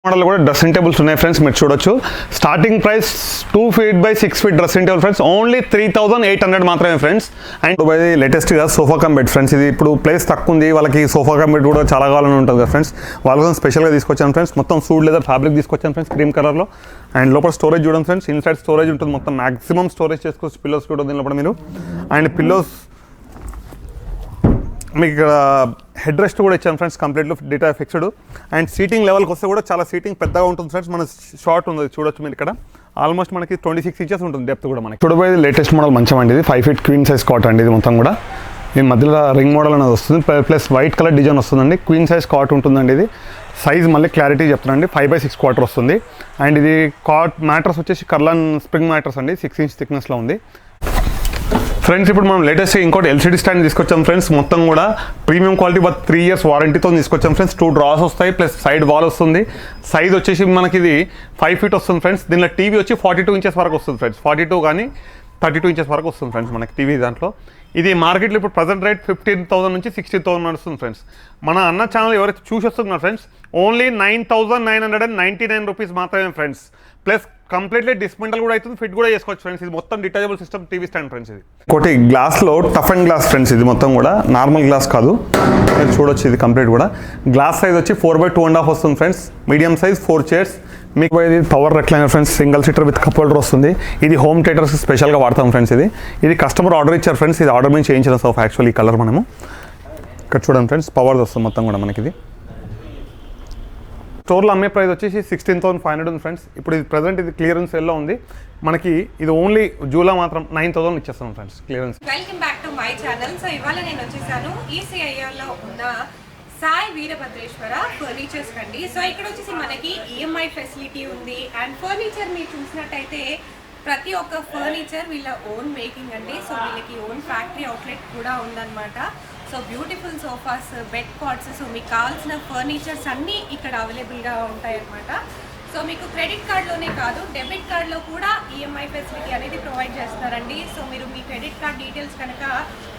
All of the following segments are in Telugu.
మోడల్ కూడా డ్రెస్సింగ్ టేబుల్స్ ఉన్నాయి ఫ్రెండ్స్. మీరు చూడొచ్చు starting price 2 feet by 6 feet dressing table friends. Only 3800 మాత్రమే ఫ్రెండ్స్. అండ్ ఇది లేటెస్ట్గా సోఫా కమ్ బెడ్ ఫ్రెండ్స్. ఇది ఇప్పుడు ప్లేస్ తక్కువ ఉంది, వాళ్ళకి సోఫా కమ్ బెడ్ కూడా చాలా కావాలని ఉంటుంది కదా ఫ్రెండ్స్. వాళ్ళ కోసం స్పెషల్గా తీసుకొచ్చాను ఫ్రెండ్స్. మొత్తం సూడ్ లెదర్ ఫ్యాబ్రిక్ తీసుకొచ్చాను ఫ్రెండ్స్, క్రీమ్ కలర్లో. అండ్ లోపల స్టోరేజ్ చూడండి ఫ్రెండ్స్, ఇన్సైడ్ స్టోరేజ్ ఉంటుంది మొత్తం, మాక్సిమం స్టోరేజ్ చేసుకోవచ్చు. పిల్లోస్ కూడా ఉంది లోపల మీరు. అండ్ పిల్లోస్ మీకు ఇక్కడ హెడ్ రెస్ట్ కూడా ఇచ్చాను ఫ్రెండ్స్, కంప్లీట్లో డేటా ఫిక్స్డ్. అండ్ సీటింగ్ లెవెల్కి వస్తే కూడా చాలా సీటింగ్ పెద్దగా ఉంటుంది ఫ్రెండ్స్. మన షార్ట్ ఉంది చూడొచ్చు మీరు ఇక్కడ. ఆల్మోస్ట్ మనకి 26 inches ఉంటుంది డెప్త్ కూడా. మనకి చూడబోయేది లేటెస్ట్ మోడల్ మంచం అండి. ఇది 5 feet క్వీన్ సైజ్ కాట్ అండి. ఇది మొత్తం కూడా ఈ మధ్యలో రింగ్ మోడల్ అనేది వస్తుంది, ప్లస్ వైట్ కలర్ డిజైన్ వస్తుందండి. క్వీన్ సైజ్ కాట్ ఉంటుందండి. ఇది సైజ్ మళ్ళీ క్లారిటీ చెప్తానండి, 5/6 quarter వస్తుంది. అండ్ ఇది కాట్ మ్యాట్రస్ వచ్చేసి కర్లాన్ స్ప్రింగ్ మ్యాట్రస్ అండి, 6 inch థిక్నెస్లో ఉంది ఫ్రెండ్స్. ఇప్పుడు మనం లేటెస్ట్ ఇంకోటి ఎల్సిడి స్టాండ్ తీసుకొచ్చాం ఫ్రెండ్స్. మొత్తం కూడా ప్రీమియం క్వాలిటీ 3 years వారంటీతో తీసుకొచ్చాం ఫ్రెండ్స్. 2 drawers వస్తాయి, ప్లస్ సైడ్ వాల్ వస్తుంది. సైజ్ వచ్చేసి మనకి ఇది 5 feet వస్తుంది ఫ్రెండ్స్. దీనిలో టీవీ వచ్చి 42 inches వరకు వస్తుంది ఫ్రెండ్స్. 42 కానీ 32 inches వరకు వస్తుంది ఫ్రెండ్స్ మనకి టీవీ దాంట్లో. ఇది మార్కెట్లో ఇప్పుడు ప్రజెంట్ రేట్ 15,000 నుంచి 16,000 నడుస్తుంది ఫ్రెండ్స్. మన అన్న ఛానల్ ఎవరైతే చూసి వస్తున్నారు ఫ్రెండ్స్, ఓన్లీ 9,999 రూపీస్ మాత్రమే ఫ్రెండ్స్. ప్లస్ కంప్లీట్లీ డిస్మెంటల్ కూడా అవుతుంది, ఫిట్ కూడా చేసుకోవచ్చు ఫ్రెండ్స్. ఇది మొత్తం detachable system TV stand friends. ఇది ఒకటి గ్లాస్లో టఫ్ అండ్ గ్లాస్ ఫ్రెండ్స్. ఇది మొత్తం కూడా నార్మల్ గ్లాస్ కాదు, మీరు చూడొచ్చు. ఇది కంప్లీట్ కూడా గ్లాస్ సైజ్ వచ్చి 4/2.5 వస్తుంది ఫ్రెండ్స్. Medium size 4 chairs. మీకు ఇది power recliner friends, single seater with cup holder వస్తుంది. ఇది హోమ్ థియేటర్స్ స్పెషల్గా వాడతాం ఫ్రెండ్స్. ఇది కస్టమర్ ఆర్డర్ ఇచ్చారు ఫ్రెండ్స్. ఇది ఆర్డర్ మీద చేయించిన సోఫా యాక్చువల్లీ. ఈ కలర్ మనము ఇక్కడ చూడండి ఫ్రెండ్స్, పవర్స్ వస్తుంది మొత్తం కూడా మనకి. ఇది స్టోర్లో అమ్మే ప్రైస్ వచ్చేసి 16,500 ఉంది ఫ్రెండ్స్. ఇప్పుడు ఇది ప్రజెంట్ ఇది క్లియరెన్స్ సేల్లో ఉంది మనకి. ఇది ఓన్లీ జూలా మాత్రం 9,000 ఇచ్చేస్తాం friends clearance. Welcome back to my channel. So ఇవాళ నేను వచ్చేసాను ఈసీఐఆర్లో ఉన్న సాయి వీరభద్రేశ్వర ఫర్నిచర్స్ కండి. సో ఇక్కడ వచ్చేసి మనకి ఈఎంఐ ఫెసిలిటీ ఉంది. అండ్ ఫర్నిచర్ మీరు చూసినట్టయితే ప్రతి ఒక్క ఫర్నిచర్ వీళ్ళ ఓన్ మేకింగ్ అండి. సో వీళ్ళకి ఓన్ ఫ్యాక్టరీ అవుట్లెట్ కూడా ఉందన్నమాట. So beautiful sofas, bed cots, so మీకు కావాల్సిన ఫర్నిచర్స్ అన్నీ ఇక్కడ అవైలబుల్గా ఉంటాయన్నమాట. సో మీకు క్రెడిట్ కార్డ్లోనే కాదు, డెబిట్ కార్డ్లో కూడా ఈఎంఐ ఫెసిలిటీ అనేది ప్రొవైడ్ చేస్తారండి. సో మీరు మీ క్రెడిట్ కార్డ్ డీటెయిల్స్ కనుక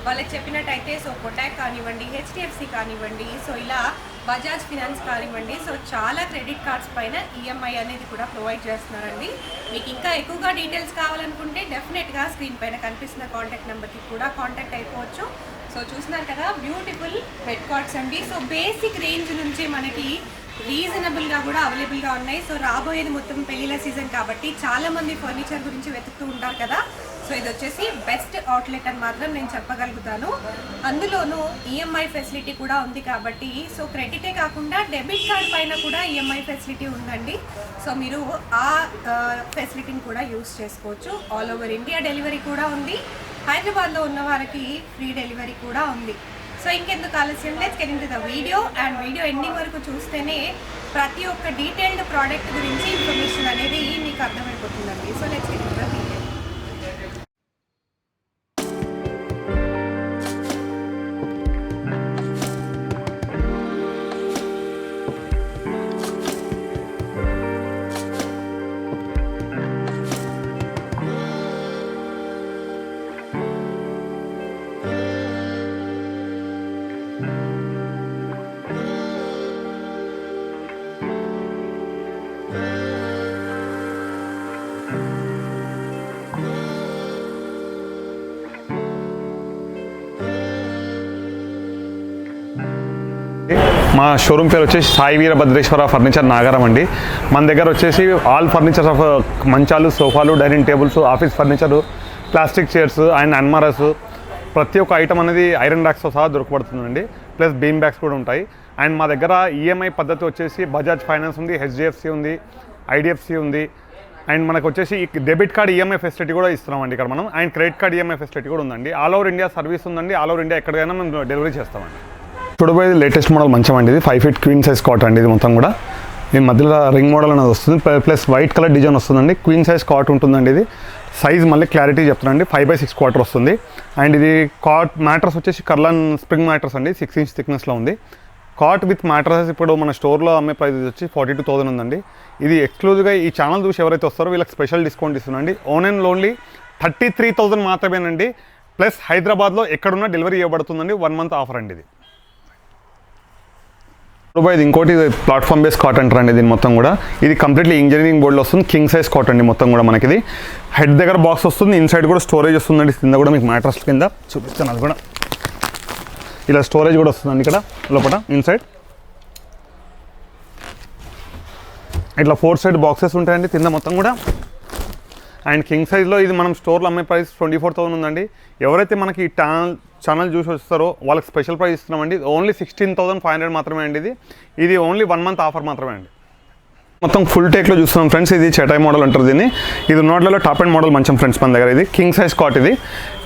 వాళ్ళకి చెప్పినట్టయితే, సో కోటాక్ కానివ్వండి, హెచ్డిఎఫ్సి కానివ్వండి, సో ఇలా బజాజ్ ఫినాన్స్ కానివ్వండి, సో చాలా క్రెడిట్ కార్డ్స్ పైన ఈఎంఐ అనేది కూడా ప్రొవైడ్ చేస్తున్నారండి. మీకు ఇంకా ఎక్కువగా డీటెయిల్స్ కావాలనుకుంటే డెఫినెట్గా స్క్రీన్ పైన కనిపిస్తున్న కాంటాక్ట్ నెంబర్కి కూడా కాంటాక్ట్ అయిపోవచ్చు. సో చూస్తున్నారు కదా, బ్యూటిఫుల్ బెడ్ కాట్స్ అండి. సో బేసిక్ రేంజ్ నుంచి మనకి రీజనబుల్గా కూడా అవైలబుల్గా ఉన్నాయి. సో రాబోయేది మొత్తం పెళ్లిళ్ళ సీజన్ కాబట్టి చాలామంది ఫర్నిచర్ గురించి వెతుకుతూ ఉంటారు కదా. సో ఇది వచ్చేసి బెస్ట్ అవుట్లెట్ అని మాత్రం నేను చెప్పగలుగుతాను. అందులోనూ ఈఎంఐ ఫెసిలిటీ కూడా ఉంది కాబట్టి, సో క్రెడిటే కాకుండా డెబిట్ కార్డ్ పైన కూడా ఈఎంఐ ఫెసిలిటీ ఉందండి. సో మీరు ఆ ఫెసిలిటీని కూడా యూస్ చేసుకోవచ్చు. ఆల్ ఓవర్ ఇండియా డెలివరీ కూడా ఉంది. హైదరాబాద్లో ఉన్న వారికి ఫ్రీ డెలివరీ కూడా ఉంది. సో ఇంకెందుకు ఆలస్యం, let's get into the video. And video ending వరకు చూస్తేనే ప్రతి ఒక్క డీటెయిల్డ్ ప్రోడక్ట్ గురించి ఇన్ఫర్మేషన్ అనేది మీకు అర్థమైపోతుందండి. So let's get into the video. మా షోరూమ్ పేరు వచ్చేసి సాయి వీరభద్రేశ్వర ఫర్నిచర్ నాగారం అండి. మన దగ్గర వచ్చేసి ఆల్ ఫర్నిచర్స్ ఆఫ్ మంచాలు, సోఫాలు, dining tables, office furniture, plastic chairs and అన్మారస్, ప్రతి ఒక్క ఐటమ్ అనేది ఐరన్ ర్యాక్స్తో సహా దొరకబడుతుందండి. ప్లస్ బీమ్ బ్యాగ్స్ కూడా ఉంటాయి. అండ్ మా దగ్గర ఈఎంఐ పద్ధతి వచ్చేసి బజాజ్ ఫైనాన్స్ ఉంది, హెచ్డిఎఫ్సి ఉంది, ఐడిఎఫ్సి ఉంది. అండ్ మనకు వచ్చేసి డెబిట్ కార్డ్ ఈఎంఐ ఫెసిలిటీ కూడా ఇస్తున్నామండి ఇక్కడ మనం. And credit card EMI facility కూడా ఉందండి. ఆల్ ఓవర్ ఇండియా సర్వీస్ ఉందండి. ఆల్ ఓవర్ ఇండియా ఎక్కడికైనా మేము డెలివరీ చేస్తామండి. చూడబోయేది లేటెస్ట్ మోడల్ మంచం అండి. ఇది 5 feet క్వీన్ సైజ్ కాట్ అండి. ఇది మొత్తం కూడా ఈ మధ్యలో రింగ్ మోడల్ అనేది వస్తుంది, ప్లస్ వైట్ కలర్ డిజైన్ వస్తుందండి. క్వీన్ సైజ్ కాట్ ఉంటుందండి. ఇది సైజ్ మళ్ళీ క్లారిటీ చెప్తానండి, 5/6 quarter వస్తుంది. అండ్ ఇది కాట్ మ్యాట్రస్ వచ్చేసి కర్లాన్ స్ప్రింగ్ మ్యాట్రస్ అండి, 6 inch థిక్నెస్లో ఉంది. కాట్ విత్ మ్యాట్రసెస్ ఇప్పుడు మన స్టోర్లో అమ్మే ప్రైస్ వచ్చి 42,000 ఉందండి. ఇది ఎక్స్క్లూజివ్గా ఈ ఛానల్ చూసి ఎవరైతే వస్తారో వీళ్ళకి స్పెషల్ డిస్కౌంట్ ఇస్తుందండి. ఓన్ అండ్ ఓన్లీ 33,000 మాత్రమేనండి. ప్లస్ హైదరాబాద్లో ఎక్కడున్నా డెలివరీ ఇవ్వబడుతుందండి. 1 month ఆఫర్ అండి ఇది. ఇప్పుడు ఇది ఇంకోటి ప్లాట్ఫామ్ బేస్ కాట్ అంటారు అండి దీని మొత్తం కూడా. ఇది కంప్లీట్లీ ఇంజనీరింగ్ బోర్డులో వస్తుంది, కింగ్ సైజ్ కాట్ అండి మొత్తం కూడా మనకి. ఇది హెడ్ దగ్గర బాక్స్ వస్తుంది, ఇన్సైడ్ కూడా స్టోరేజ్ వస్తుందండి. కింద కూడా మీకు మ్యాట్రస్ కింద చూపిస్తాను, అది కూడా ఇలా స్టోరేజ్ కూడా వస్తుందండి ఇక్కడ లోపల ఇన్సైడ్. ఇట్లా 4 సైడ్ బాక్సెస్ ఉంటాయండి కింద మొత్తం కూడా. అండ్ కింగ్ సైజ్లో ఇది మనం స్టోర్లో అమ్మే ప్రైస్ 24,000 ఉందండి. ఎవరైతే మనకి ఈ ఛానల్ చూసి వస్తారో వాళ్ళకి స్పెషల్ ప్రైస్ ఇస్తున్నామండి. ఓన్లీ 16,500 మాత్రమే అండి. ఇది ఓన్లీ 1 మంత్ ఆఫర్ మాత్రమే అండి. మొత్తం ఫుల్ టేక్లో చూస్తున్నాం ఫ్రెండ్స్. ఇది చటాయి మోడల్ అంటారు దీన్ని. ఇది నోట్లలో టాప్ అండ్ మోడల్ మంచం ఫ్రెండ్స్ మన దగ్గర. ఇది కింగ్ సైజ్ కాట్. ఇది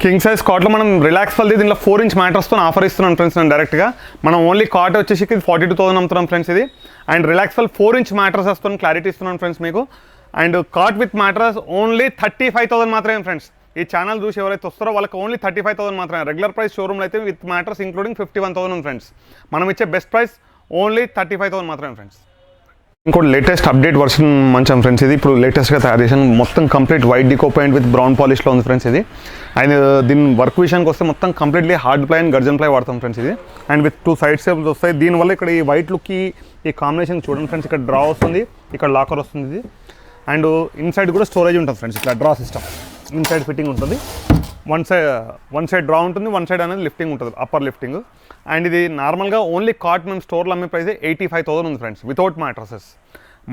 కింగ్ సైజ్ కాట్లో మనం రిలాక్స్ వల్ది దీంట్లో 4 ఇంచ్ మ్యాట్రస్తో ఆఫర్ ఇస్తున్నాం ఫ్రెండ్స్ నేను డైరెక్ట్గా. మనం ఓన్లీ కాట్ వచ్చేసి ఇది 42,000 అమ్ముతున్నాం ఫ్రెండ్స్ ఇది. And relax well 4 inch mattress వస్తుంది, క్లారిటీ ఇస్తున్నాను ఫ్రెండ్స్ మీకు. And cot with mattress only 35,000 మాత్రమే ఫ్రెండ్స్. ఈ ఛానల్ చూసి ఎవరైతే వస్తారో వాళ్ళకి ఓన్లీ 35,000 మాత్రమే. రెగ్యులర్ ప్రైస్ షోరూమ్లో అయితే విత్ మ్యాట్రస్ ఇంక్లూడింగ్ 51,000 ఫ్రెండ్స్. మనం ఇచ్చే బెస్ట్ ప్రైస్ ఓన్లీ 35,000 మాత్రమే ఫ్రెండ్స్. ఇంకోటి లేటెస్ట్ అప్డేట్ వర్షన్ మంచం ఫ్రెండ్స్. ఇది ఇప్పుడు లేటెస్ట్గా తయారు చేసాను, మొత్తం complete white deco paint with brown పాలిష్లో ఉంది ఫ్రెండ్స్ ఇది. అండ్ దీని వర్క్ విషయానికి వస్తే మొత్తం completely hard ply and gurjan ply వాడతాం ఫ్రెండ్స్ ఇది. అండ్ విత్ 2 సైడ్ టేబుల్స్ వస్తాయి. దీనివల్ల ఇక్కడ ఈ వైట్ లుక్కి ఈ కాంబినేషన్ చూడండి ఫ్రెండ్స్. ఇక్కడ డ్రా వస్తుంది, ఇక్కడ లాకర్ వస్తుంది ఇది. అండ్ ఇన్సైడ్ కూడా స్టోరేజ్ ఉంటుంది ఫ్రెండ్స్. ఇట్లా డ్రా సిస్టమ్ ఇన్సైడ్ ఫిట్టింగ్ ఉంటుంది. వన్ సైడ్ డ్రా ఉంటుంది, వన్ సైడ్ అనేది లిఫ్టింగ్ ఉంటుంది, అప్పర్ లిఫ్టింగ్. అండ్ ఇది నార్మల్గా ఓన్లీ కాట్ మేము స్టోర్లో అమ్మే ప్రైస్ 85,000 ఉంది ఫ్రెండ్స్ వితౌట్ మ్యాట్రసెస్.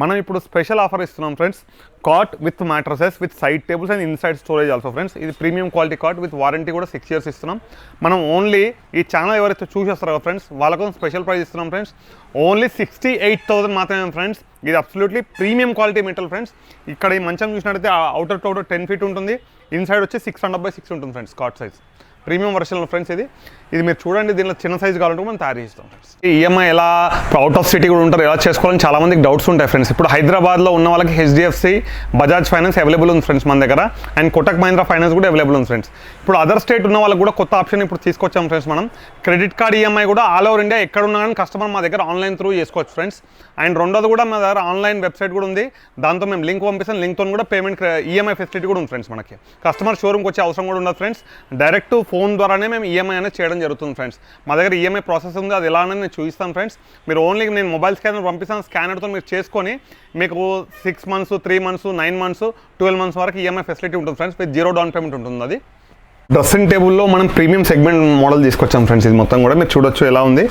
మనం ఇప్పుడు స్పెషల్ ఆఫర్ ఇస్తున్నాం friends, cot with mattresses with side tables and inside storage also friends. ఇది premium quality cot with warranty కూడా 6 years ఇస్తున్నాం. మనం ఓన్లీ ఈ ఛానల్ ఎవరైతే చూసేస్తారో ఫ్రెండ్స్ వాళ్ళ కోసం స్పెషల్ ప్రైస్ ఇస్తున్నాం ఫ్రెండ్స్. ఓన్లీ 68,000 మాత్రమే ఫ్రెండ్స్. ఇది absolutely premium quality metal friends. ఇక్కడ ఈ మంచం చూసినట్టయితే అవుటర్ టు అవుటర్ 10 feet ఉంటుంది, ఇన్సైడ్ వచ్చి 6.5x6 ఉంటుంది friends cot size. Premium version friends ఇది. ఇది మీరు చూడండి, దీనిలో చిన్న సైజు కావాలంటే మనం తయారు చేస్తాం ఫ్రెండ్స్. ఈ ఈఎంఐ ఎలా అవుట్ ఆఫ్ సిటీ కూడా ఉంటారు, ఎలా చేసుకోవాలని చాలా మందికి డౌట్స్ ఉంటాయి ఫ్రెండ్స్. ఇప్పుడు హైదరాబాద్లో ఉన్న వాళ్ళకి హెచ్డిఎఫ్సి, బజాజ్ ఫైనాన్స్ అవైలబుల్ ఉంది ఫ్రెండ్స్ మన దగ్గర. అండ్ కోటక్ మహీంద్రా ఫైనాన్స్ కూడా అవైలబుల్ ఉంది ఫ్రెండ్స్. ఇప్పుడు అదర్ స్టేట్ ఉన్న వాళ్ళకి కూడా కొత్త ఆప్షన్ ఇప్పుడు తీసుకొచ్చాం ఫ్రెండ్స్ మనం. క్రెడిట్ కార్డ్ ఈఎంఐ కూడా ఆల్ ఓవర్ ఇండియా ఎక్కడ ఉన్నా కానీ కస్టమర్ మా దగ్గర ఆన్లైన్ త్రూ చేసుకోవచ్చు ఫ్రెండ్స్. అండ్ రెండోది కూడా మా దగ్గర ఆన్లైన్ వెబ్సైట్ కూడా ఉంది, దాంతో మేము లింక్ పంపిస్తాం. లింక్తో కూడా పేమెంట్ ఈఎంఐ ఫెసిలిటీ కూడా ఉంది ఫ్రెండ్స్ మనకి. కస్టమర్ షోరూమ్కి వచ్చే అవసరం కూడా ఉండదు ఫ్రెండ్స్. డైరెక్ట్ ఫోన్ ద్వారానే మేము ఈఎంఐ అనేది చేయడం జరుగుతుంది ఫ్రెండ్స్. మా దగ్గర ఈఎంఐ ప్రాసెస్ ఉంది, అది ఎలా అనేది నేను చూపిస్తాను ఫ్రెండ్స్. మీరు ఓన్లీ నేను మొబైల్ స్కానర్ పంపిస్తాను, స్కానర్తో మీరు చేసుకొని మీకు 6 months, 3 months, 9 months, 12 months వరకు ఈఎంఐ ఫెసిలిటీ ఉంటుంది ఫ్రెండ్స్. విత్ 0 down payment ఉంటుంది. అది డ్రెస్సింగ్ టేబుల్లో మనం ప్రీమియం సెగ్మెంట్ మోడల్ తీసుకొచ్చాం ఫ్రెండ్స్. ఇది మొత్తం కూడా మీరు చూడొచ్చు ఎలా ఉంది.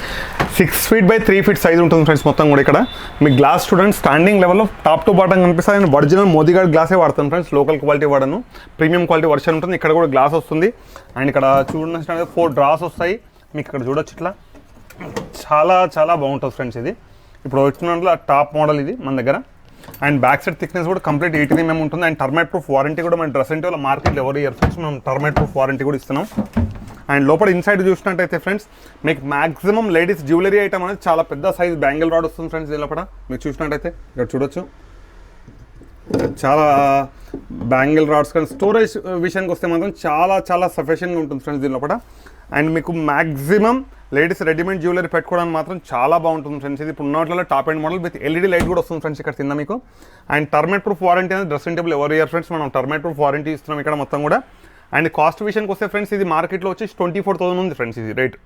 6 feet by 3 feet సైజ్ ఉంటుంది ఫ్రెండ్స్ మొత్తం కూడా. ఇక్కడ మీ గ్లాస్ చూడండి, స్టాండింగ్ లెవెల్లో టాప్ టు బాటం కనిపిస్తుంది. నేను ఒరిజినల్ మోదీగాడ్ గ్లాసే వాడతాను ఫ్రెండ్స్, లోకల్ క్వాలిటీ వాడను. ప్రీమియం క్వాలిటీ వర్షన్ ఉంటుంది. ఇక్కడ కూడా గ్లాస్ వస్తుంది. అండ్ ఇక్కడ చూడండి 4 డ్రాస్ వస్తాయి మీకు. ఇక్కడ చూడొచ్చు ఇట్లా చాలా చాలా బాగుంటుంది ఫ్రెండ్స్. ఇది ఇప్పుడు వచ్చిన టాప్ మోడల్ ఇది మన దగ్గర. అండ్ బ్యాక్ సైడ్ థిక్నెస్ కూడా కంప్లీట్ 80 mm ఉంటుంది. అండ్ టర్మైట్ ప్రూఫ్ వారంటీ కూడా మన డ్రెస్సింగ్ టేబుల్ మార్కెట్లో ఎవరి ఇయర్ ఫ్రెండ్స్ మనం టర్మైట్ ప్రూఫ్ వారంటీ కూడా ఇస్తున్నాం. అండ్ లోపల ఇన్సైడ్ చూసినట్టయితే ఫ్రెండ్స్ మీకు మాక్సిమం లేడీస్ జ్యువెలరీ ఐటమ్ అనేది చాలా పెద్ద సైజ్ బ్యాంగిల్ రాడ్ వస్తుంది ఫ్రెండ్స్. దీని లోపల మీరు చూసినట్టయితే ఇక్కడ చూడొచ్చు చాలా బ్యాంగిల్ రాడ్స్. కానీ స్టోరేజ్ విషయానికి వస్తే మాత్రం చాలా చాలా సఫిషియెంట్గా ఉంటుంది ఫ్రెండ్స్ దీని లోపల. అండ్ మీకు మ్యాక్సిమం లేడీస్ రెడీమేడ్ జ్యువెలరీ పెట్టుకోవడానికి మాత్రం చాలా బాగుంటుంది ఫ్రెండ్స్. ఇది ఇప్పుడు ఉన్నట్లలో top and model with LED light కూడా వస్తుంది ఫ్రెండ్స్ ఇక్కడ కింద మీకు. అండ్ టర్మైట్ ప్రూఫ్ వారంటీ అనేది dressing table every year friends మనం టర్మైట్ ప్రూఫ్ వారంటీ ఇస్తున్నాం ఇక్కడ మొత్తం కూడా. అండ్ కాస్ట్ విషయానికి వస్తే ఫ్రెండ్స్ ఇది మార్కెట్లో వచ్చి 24,000 ఉంది ఫ్రెండ్స్ ఇది రేట్.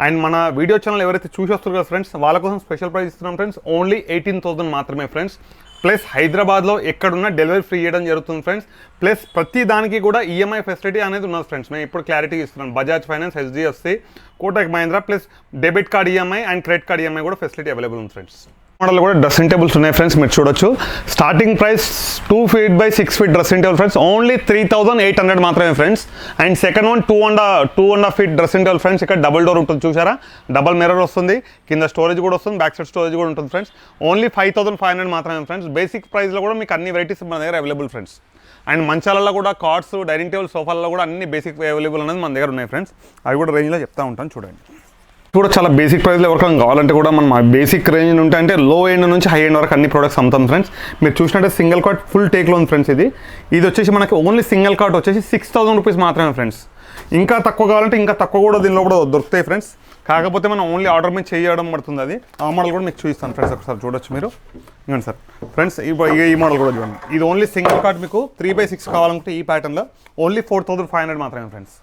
అండ్ మన వీడియో ఛానల్ ఎవరైతే చూసి వస్తారు కదా ఫ్రెండ్స్ వాళ్ళ కోసం స్పెషల్ ప్రైస్ ఇస్తున్నాం ఫ్రెండ్స్. ఓన్లీ 18,000 మాత్రమే ఫ్రెండ్స్. ప్లస్ హైదరాబాద్లో ఎక్కడున్నా డెలివరీ ఫ్రీ చేయడం జరుగుతుంది ఫ్రెండ్స్. ప్లస్ ప్రతి దానికి కూడా ఈఎంఐ ఫెసిలిటీ అనేది ఉన్నది ఫ్రెండ్స్. మేము ఇప్పుడు క్లారిటీ ఇస్తున్నాం. Bajaj finance, HDFC, Kotak Mahindra plus debit card EMI and credit card EMI కూడా ఫెసిలిటీ అవైలబుల్ ఉంది ఫ్రెండ్స్. మోడల్ కూడా డ్రెస్సింగ్ టేబుల్స్ ఉన్నాయి ఫ్రెండ్స్ మీరు చూడొచ్చు. Starting price 2 feet by 6 feet dressing table friends. Only 3,800 మాత్రమే friends. And second one 2.5 feet dressing table friends. ఇక్కడ డబుల్ డోర్ ఉంటుంది చూసారా, డబల్ మిర్రర్ వస్తుంది, కింద స్టోరేజ్ కూడా వస్తుంది, బ్యాక్ సైడ్ స్టోరేజ్ కూడా ఉంటుంది ఫ్రెండ్స్. ఓన్లీ 5,500 మాత్రమే ఫ్రెండ్స్. బేసిక్ ప్రైస్లో కూడా మీకు అన్ని వెరైటీస్ మన దగ్గర అవైలబుల్ ఫ్రెండ్స్. అండ్ మంచాలలో కూడా కార్డ్స్, డైనింగ్ టేబుల్, సోఫాలలో కూడా అన్ని బేసిక్ అవైలబుల్ అనేది మన దగ్గర ఉన్నాయి ఫ్రెండ్స్. అవి కూడా రేంజ్లో చెప్తా ఉంటాను చూడండి. కూడా చాలా బేసిక్ ప్రైస్లో ఎవరికైనా కావాలంటే కూడా మనం బేసిక్ రేంజ్ ఉంటే అంటే లో ఎండ్ నుంచి హై ఎండ్ వరకు అన్ని ప్రొడక్ట్స్ అమ్ముతాం ఫ్రెండ్స్. మీరు చూసినట్టే సింగిల్ కార్ట్ ఫుల్ టేక్లో ఉంది ఫ్రెండ్స్. ఇది వచ్చేసి మనకి ఓన్లీ సింగిల్ కార్ట్ వచ్చేసి 6,000 rupees మాత్రమే ఫ్రెండ్స్. ఇంకా తక్కువ కావాలంటే ఇంకా తక్కువ కూడా దీనిలో కూడా దొరుకుతాయి ఫ్రెండ్స్. కాకపోతే మనం ఓన్లీ ఆర్డర్ మీద చేయడం పడుతుంది. అది ఆ మోడల్ కూడా మీకు చూపిస్తాను ఫ్రెండ్స్, ఒకసారి చూడొచ్చు మీరు. ఇవ్వండి సార్ ఫ్రెండ్స్, ఈ మోడల్ కూడా చూడండి. ఇది ఓన్లీ సింగిల్ కార్ట్ మీకు 3 by 6 కావాలనుకుంటే ఈ ప్యాటర్న్లో ఓన్లీ 4,500 మాత్రమే ఫ్రెండ్స్.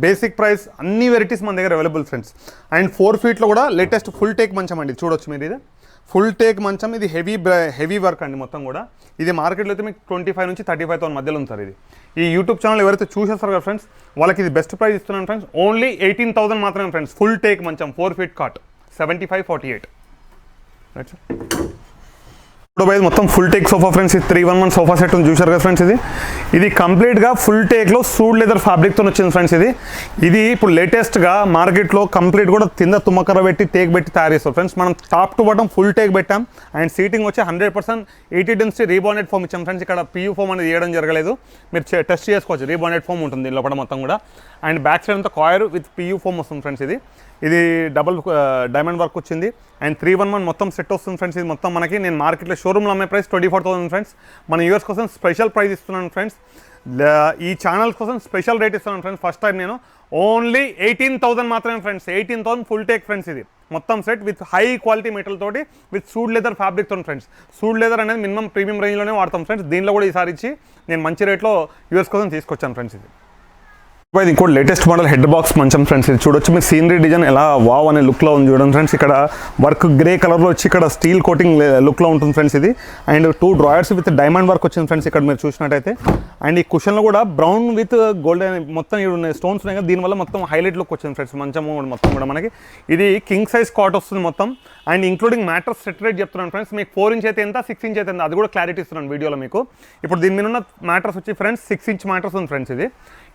బేసిక్ ప్రైస్ అన్ని వెరైటీస్ మన దగ్గర అవైలబుల్ ఫ్రెండ్స్. అండ్ 4 ఫీట్లో కూడా లేటెస్ట్ ఫుల్ టేక్ మంచం అండి, చూడొచ్చు మీరు ఇది ఫుల్ టేక్ మంచం. ఇది హెవీ వర్క్ అండి మొత్తం కూడా. ఇది మార్కెట్లో అయితే మీకు 25 నుంచి 35,000 మధ్యలో ఉంది సార్. ఇది ఈ యూట్యూబ్ ఛానల్ ఎవరైతే చూసేస్తారు కదా ఫ్రెండ్స్, వాళ్ళకి ఇది బెస్ట్ ప్రైస్ ఇస్తున్నాను ఫ్రెండ్స్. ఓన్లీ 18,000 మాత్రమే ఫ్రెండ్స్. ఫుల్ టేక్ మంచం 4 ఫీట్ కాట్ 7548. రైట్ ఇప్పుడు మొత్తం ఫుల్ టేక్ సోఫా ఫ్రెండ్స్. ఇది 311 సోఫా సెట్ ఉంది, చూసారు కదా ఫ్రెండ్స్. ఇది కంప్లీట్గా ఫుల్ టేక్లో సూడ్ లెదర్ ఫ్యాబ్రిక్తో వచ్చింది ఫ్రెండ్స్. ఇది ఇప్పుడు లేటెస్ట్గా మార్కెట్లో కంప్లీట్ కూడా కింద తుమ్మకర పెట్టి టేక్ పెట్టి తయారు చేస్తారు ఫ్రెండ్స్. మనం top to bottom full take పెట్టాం. అండ్ సీటింగ్ వచ్చి 100% 80 డెన్సిటీ రీబాండెడ్ ఫోమ్ ఇచ్చాం ఫ్రెండ్స్. ఇక్కడ పియూ ఫోమ్ అనేది చేయడం జరగలేదు, మీరు టెస్ట్ చేసుకోవచ్చు. రీబాండెడ్ ఫోమ్ ఉంటుంది దీనిలో కూడా మొత్తం కూడా. అండ్ బ్యాక్ సైడ్ అంతా కాయర్ విత్ పియూ ఫోమ్ వస్తుంది ఫ్రెండ్స్. ఇది డబుల్ డైమండ్ వర్క్ వచ్చింది. అండ్ 311 మొత్తం సెట్ వస్తుంది ఫ్రెండ్స్. ఇది మొత్తం మనకి నేను మార్కెట్లో షోరూమ్లో అమ్మే ప్రైస్ 24,000 ఫ్రెండ్స్. మన యూఎస్ కోసం స్పెషల్ ప్రైస్ ఇస్తున్నాను ఫ్రెండ్స్. ఈ ఛానల్ కోసం స్పెషల్ రేట్ ఇస్తున్నాను ఫ్రెండ్స్. ఫస్ట్ టైం నేను ఓన్లీ 18,000 మాత్రమే ఫ్రెండ్స్. 18,000 full teak friends. ఇది మొత్తం set with high quality metal తోటి విత్ సూడ్ లెదర్ ఫ్యాబ్రిక్తో ఫ్రెండ్స్. సూడ్ లెదర్ అనేది మినిమం ప్రీమియం రేంజ్లోనే వాడతాం ఫ్రెండ్స్. దీనిలో కూడా ఈసారి ఇచ్చి నేను మంచి రేట్లో యూఎస్ కోసం తీసుకొచ్చాను ఫ్రెండ్స్. ఇది ఇంకోటి లేటెస్ట్ మోడల్ హెడ్ బాక్స్ మంచం ఫ్రెండ్స్. ఇది చూడొచ్చు మీరు, సీనరీ డిజైన్ ఎలా వావ్ అనే లుక్లో ఉంది చూడండి ఫ్రెండ్స్. ఇక్కడ వర్క్ గ్రే కలర్లో వచ్చి ఇక్కడ స్టీల్ కోటింగ్ లుక్లో ఉంటుంది ఫ్రెండ్స్. ఇది and 2 drawers with diamond work వచ్చింది ఫ్రెండ్స్ ఇక్కడ మీరు చూసినట్టయితే. అండ్ ఈ కుషన్లో కూడా బ్రౌన్ విత్ గోల్డెన్ మొత్తం స్టోన్స్ ఉన్నాయి కదా, దీనివల్ల మొత్తం హైలైట్ లుక్ వచ్చింది ఫ్రెండ్స్ మంచం మొత్తం కూడా మనకి. ఇది కింగ్ సైజ్ కాట్ వస్తుంది మొత్తం. And including mattress set rate చెప్తున్నాను ఫ్రెండ్స్. మీకు 4 ఇంచ్ అయితే ఎంత, 6 ఇంచ్ అయితే ఎంత, అది కూడా క్లారిటీ ఇస్తున్నాను వీడియోలో మీకు. ఇప్పుడు దీని మీద ఉన్న మ్యాట్రస్ వచ్చి ఫ్రెండ్స్ 6 ఇంచ్ మ్యాట్రస్ ఉంది ఫ్రెండ్స్.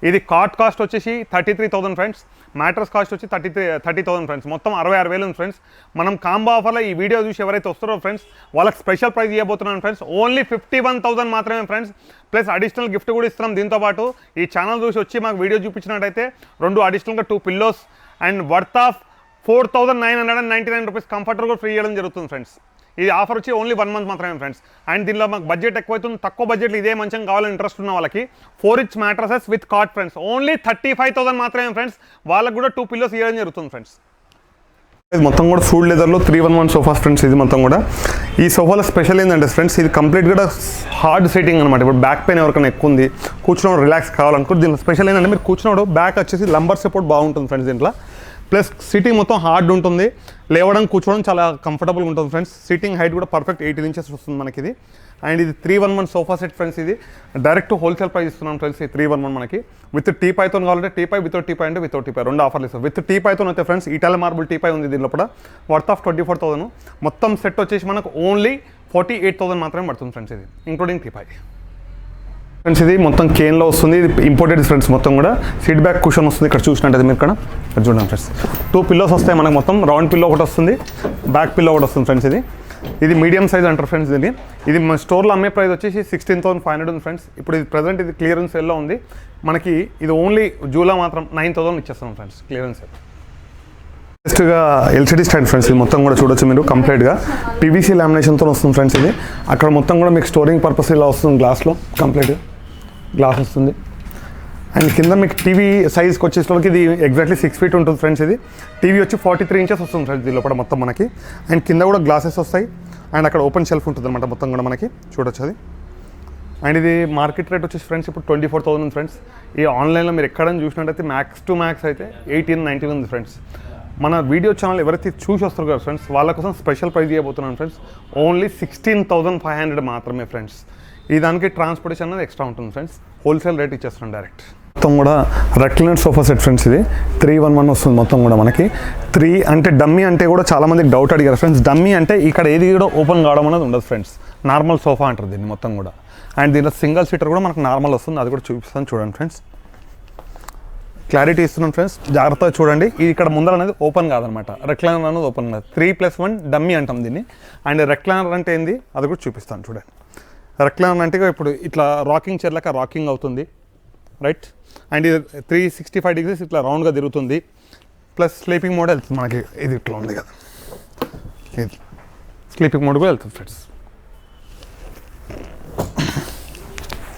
ఇది కాట్ కాస్ట్ వచ్చేసి 33,000 ఫ్రెండ్స్. మ్యాట్రస్ కాస్ట్ వచ్చి 30,000 ఫ్రెండ్స్. మొత్తం 66,000 ఉంది ఫ్రెండ్స్. మనం కాంబో ఆఫర్లో ఈ వీడియో చూసి ఎవరైతే వస్తారో ఫ్రెండ్స్ వాళ్ళకి స్పెషల్ ప్రైస్ ఇవ్వబోతున్నాను ఫ్రెండ్స్. ఓన్లీ 51,000 మాత్రమే ఫ్రెండ్స్. ప్లస్ అడిషనల్ గిఫ్ట్ కూడా ఇస్తున్నాం దీంతోపాటు. ఈ ఛానల్ చూసి వచ్చి మాకు వీడియో చూపించినట్టయితే 2 అడిషనల్గా 2 pillows and worth of 4,999 rupees comforter కూడా ఫ్రీ చేయడం జరుగుతుంది ఫ్రెండ్స్. ఇది ఆఫర్ వచ్చి ఓన్లీ 1 మంత్ మాత్రమే ఫ్రెండ్స్. అండ్ దీనిలో మాకు బడ్జెట్ ఎక్కువైతుంది, తక్కువ బడ్జెట్లో ఇదే మంచం కావాలని ఇంట్రెస్ట్ ఉన్న వాళ్ళకి 4 inch mattresses with cot friends. Only 35,000 మాత్రమే ఫ్రెండ్స్. వాళ్ళకు కూడా 2 పిల్లోస్ ఇవ్వడం జరుగుతుంది ఫ్రెండ్స్. ఇది మొత్తం కూడా సూడ్ లెదర్లో 311 సోఫాస్ ఫ్రెండ్స్. ఇది మొత్తం కూడా ఈ సోఫాలో స్పెషల్ ఏంటంటే ఫ్రెండ్స్, ఇది కంప్లీట్ కూడా హార్డ్ సీటింగ్ అనమాట. ఇప్పుడు బ్యాక్ పెయిన్ ఎవరికైనా ఎక్కువ ఉంది, కూర్చున్నప్పుడు రిలాక్స్ కావాలనుకుంటే దీనిలో స్పెషల్ ఏంటంటే మీరు కూర్చున్నప్పుడు బ్యాక్ వచ్చేసి లంబర్ సపోర్ట్ బాగుంటుంది ఫ్రెండ్స్ దీంట్లో. ప్లస్ సీటింగ్ మొత్తం హార్డ్ ఉంటుంది, లేవడం కూర్చోవడం చాలా కంఫర్టబుల్గా ఉంటుంది ఫ్రెండ్స్. సీటింగ్ హైట్ కూడా పర్ఫెక్ట్ 18 ఇంచెస్ వస్తుంది మనకి ఇది. అండ్ ఇది 311 సోఫా సెట్ ఫ్రెండ్స్. ఇది డైరెక్ట్ హోల్సేల్ ప్రైస్ ఇస్తున్నాం ఫ్రెండ్స్. ఈ 311 మనకి విత్ టీపాయ్తో కావాలంటే టీపాయ్, వితౌట్ టీపాయ్ అంటే వితౌట్ టీపాయ్ 2 ఆఫర్లు ఇస్తాం. విత్ టీపాయ్తో అయితే ఫ్రెండ్స్ ఇటాలియన్ మార్బుల్ టీపాయ్ ఉంది దీనిలో కూడా, వర్త్ ఆఫ్ 24,000. మొత్తం సెట్ వచ్చేసి మనకు ఓన్లీ 48,000 మాత్రమే పడుతుంది ఫ్రెండ్స్. ఇది ఇంక్లూడింగ్ టీపాయ్ ఫ్రెండ్స్. ఇది మొత్తం కేన్లో వస్తుంది. ఇది ఇంపోర్టెడ్ ఫ్రెండ్స్. మొత్తం కూడా సీట్ బ్యాక్ కుషన్ వస్తుంది ఇక్కడ చూసినట్టయితే మీరు ఇక్కడ చూడండి ఫ్రెండ్స్. 2 పిల్లోస్ వస్తాయి మనకు. మొత్తం రౌండ్ పిల్లో ఒకటి వస్తుంది, బ్యాక్ పిల్లో ఒకటి వస్తుంది ఫ్రెండ్స్. ఇది మీడియం సైజ్ అంటారు ఫ్రెండ్స్ దీన్ని. ఇది మన స్టోర్లో అమ్మే ప్రైస్ వచ్చేసి 16,500 ఉంది ఫ్రెండ్స్. ఇప్పుడు ఇది ప్రజెంట్ ఇది క్లియరెన్స్ సేల్లో ఉంది మనకి. ఇది ఓన్లీ జూలో మాత్రం 9,000 ఇచ్చేస్తున్నాం ఫ్రెండ్స్ క్లియరెన్స్ సేల్. నెక్స్ట్గా ఎల్సిడి స్టాండ్ ఫ్రెండ్స్. ఇది మొత్తం కూడా చూడొచ్చు మీరు, కంప్లీట్గా పీవీసీ లామినేషన్తో వస్తుంది ఫ్రెండ్స్. ఇది అక్కడ మొత్తం కూడా మీకు స్టోరింగ్ పర్పస్ ఇలా వస్తుంది, గ్లాస్లో కంప్లీట్గా గ్లాస్ వస్తుంది. అండ్ కింద మీకు టీవీ సైజ్కి వచ్చేసరికి ఇది ఎగ్జాక్ట్లీ 6 ఫీట్ ఉంటుంది ఫ్రెండ్స్. ఇది టీవీ వచ్చి 43 ఇంచెస్ వస్తుంది ఫ్రెండ్స్ దీనిలో కూడా మొత్తం మనకి. అండ్ కింద కూడా గ్లాసెస్ వస్తాయి. అండ్ అక్కడ ఓపెన్ షెల్ఫ్ ఉంటుంది అనమాట మొత్తం కూడా మనకి చూడొచ్చు అది. అండ్ ఇది మార్కెట్ రేట్ వచ్చేసి ఫ్రెండ్స్ ఇప్పుడు 24,000 ఉంది ఫ్రెండ్స్. ఈ ఆన్లైన్లో మీరు ఎక్కడైనా చూసినట్టయితే మ్యాక్స్ టు మ్యాక్స్ అయితే 18,900 ఉంది ఫ్రెండ్స్. మన వీడియో ఛానల్ ఎవరైతే చూసి వస్తారు కదా ఫ్రెండ్స్ వాళ్ళ కోసం స్పెషల్ ప్రైస్ ఇవ్వబోతున్నాను ఫ్రెండ్స్. ఓన్లీ 16,500 మాత్రమే ఫ్రెండ్స్. ఈ దానికి ట్రాన్స్పోర్టేషన్ అనేది ఎక్స్ట్రా ఉంటుంది ఫ్రెండ్స్. హోల్సేల్ రేట్ ఇచ్చేస్తున్నాం డైరెక్ట్. మొత్తం కూడా రెక్లైనర్ సోఫా సెట్ ఫ్రెండ్స్. ఇది 311 వస్తుంది మొత్తం కూడా మనకి. 3 అంటే డమ్మీ అంటే కూడా చాలామందికి డౌట్ అడిగారు ఫ్రెండ్స్. డమ్మీ అంటే ఇక్కడ ఏది కూడా ఓపెన్ కావడం అనేది ఉండదు ఫ్రెండ్స్. నార్మల్ సోఫా అంటారు దీన్ని మొత్తం కూడా. అండ్ దీంట్లో సింగిల్ సీటర్ కూడా మనకు నార్మల్ వస్తుంది, అది కూడా చూపిస్తాను చూడండి ఫ్రెండ్స్. క్లారిటీ ఇస్తున్నాను ఫ్రెండ్స్, జాగ్రత్తగా చూడండి. ఇది ఇక్కడ ముందర అనేది ఓపెన్ కాదనమాట, రెక్లైనర్ అనేది ఓపెన్ కాదు. 3+1 డమ్మీ అంటాం దీన్ని. అండ్ రెక్లైనర్ అంటే ఏంది అది కూడా చూపిస్తాను చూడండి. రెక్లైనర్ అంటే ఇప్పుడు ఇట్లా రాకింగ్ చైర్ లెక్క రాకింగ్ అవుతుంది రైట్. అండ్ ఇది 365 డిగ్రీస్ ఇట్లా రౌండ్గా తిరుగుతుంది. ప్లస్ స్లీపింగ్ మోడ్ వెళ్తుంది మనకి. ఇది ఇట్లా ఉంది కదా, ఇది స్లీపింగ్ మోడ్ కూడా వెళ్తుంది ఫ్రెండ్స్.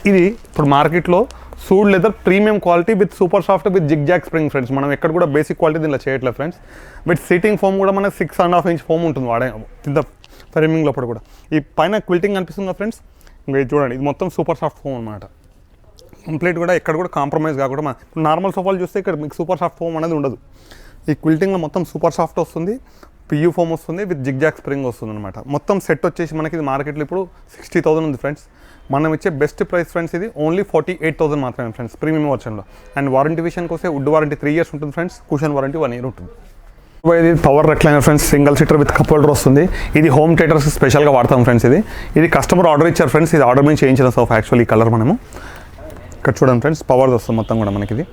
ఇది ఇప్పుడు మార్కెట్లో suede leather premium quality with super soft with zig zag spring friends. మనం ఎక్కడ కూడా బేసిక్ క్వాలిటీ దీనిలో చేయట్లేదు ఫ్రెండ్స్. విత్ సీటింగ్ ఫోమ్ కూడా మనకి 6.5 ఇంచ్ ఫోమ్ ఉంటుంది వాడే కింద ఫ్రేమింగ్ లోపల కూడా. ఈ పైన క్విల్టింగ్ కనిపిస్తుందా ఫ్రెండ్స్, ఇంకా ఇది చూడండి, ఇది మొత్తం సూపర్ సాఫ్ట్ ఫోమ్ అనమాట. కంప్లీట్ కూడా ఎక్కడ కూడా కాంప్రమైజ్ కాకుండా నార్మల్ సోఫాలు చూస్తే ఇక్కడ మీకు సూపర్ సాఫ్ట్ ఫోమ్ అనేది ఉండదు. ఈ క్విల్టింగ్లో మొత్తం సూపర్ సాఫ్ట్ వస్తుంది, పియూ ఫోమ్ వస్తుంది, విత్ జిగ్జాక్ స్ప్రింగ్ వస్తుంది అనమాట. మొత్తం సెట్ వచ్చేసి మనకి ఇది మార్కెట్లో ఇప్పుడు 60,000 ఉంది ఫ్రెండ్స్. మనం ఇచ్చే బెస్ట్ ప్రైస్ ఫ్రెండ్స్ ఇది ఓన్లీ 48,000 మాత్రమే ఫ్రెండ్స్ ప్రీమియం వర్షన్లో. అండ్ వారంటీ విషయానికి వస్తే వుడ్ వారంటీ 3 years ఉంటుంది ఫ్రెండ్స్, కుషన్ వారంటీ 1 year ఉంటుంది. ఇది power recliner friends, single seater with cup holder వస్తుంది. ఇది హోమ్ థియేటర్స్ స్పెషల్గా వాడతాం ఫ్రెండ్స్. ఇది కస్టమర్ ఆర్డర్ ఇచ్చారు ఫ్రెండ్స్, ఇది ఆర్డర్ మీద చేయించిన సోఫా యాక్చువల్లీ ఈ కలర్ మనము. ఇక్కడ చూడండి ఫ్రెండ్స్, పవర్స్ వస్తుంది మొత్తం కూడా మనకి. ఇది